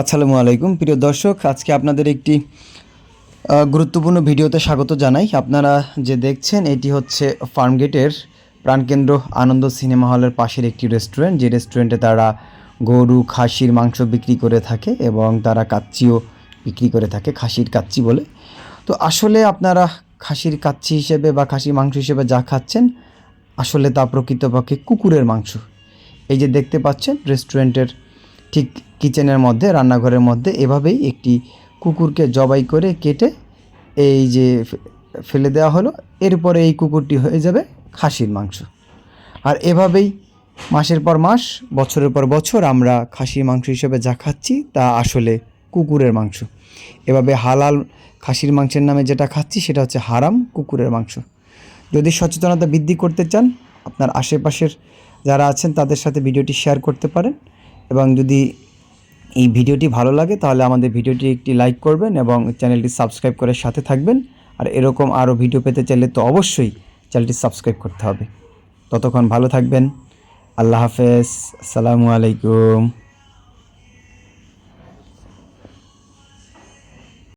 আসসালামু আলাইকুম প্রিয় দর্শক, আজকে আপনাদের একটি গুরুত্বপূর্ণ ভিডিওতে স্বাগত জানাই। আপনারা যে দেখছেন এটি হচ্ছে ফার্মগেটের প্রাণকেন্দ্র আনন্দ সিনেমা হলের পাশের একটি রেস্টুরেন্ট, যে রেস্টুরেন্টে তারা গরু খাসির মাংস বিক্রি করে থাকে এবং তারা কাচ্চিও বিক্রি করে থাকে, খাসির কাচ্চি বলে। তো আসলে আপনারা খাসির কাচ্চি হিসেবে বা খাসির মাংস হিসেবে যা খাচ্ছেন, আসলে তা প্রকৃতপক্ষে কুকুরের মাংস। এই যে দেখতে পাচ্ছেন রেস্টুরেন্টের ঠিক কিচেনের মধ্যে, রান্নাঘরের মধ্যে এভাবেই একটি কুকুরকে জবাই করে কেটে এই যে ফেলে দেওয়া হলো। এরপরে এই কুকুরটি হয়ে যাবে খাসির মাংস। আর এভাবেই মাসের পর মাস, বছরের পর বছর আমরা খাসির মাংস হিসেবে যা খাচ্ছি তা আসলে কুকুরের মাংস। এভাবে হালাল খাসির মাংসের নামে যেটা খাচ্ছি সেটা হচ্ছে হারাম কুকুরের মাংস। যদি সচেতনতা বৃদ্ধি করতে চান, আপনার আশেপাশের যারা আছেন তাদের সাথে ভিডিওটি শেয়ার করতে পারেন, এবং যদি এই ভিডিওটি ভালো লাগে তাহলে আমাদের ভিডিওটি একটি লাইক করবেন এবং চ্যানেলটি সাবস্ক্রাইব করে সাথে থাকবেন। আর এরকম আরও ভিডিও পেতে চাইলে তো অবশ্যই চ্যানেলটি সাবস্ক্রাইব করতে হবে। ততক্ষণ ভালো থাকবেন। আল্লাহ হাফেজ। আসসালামু আলাইকুম।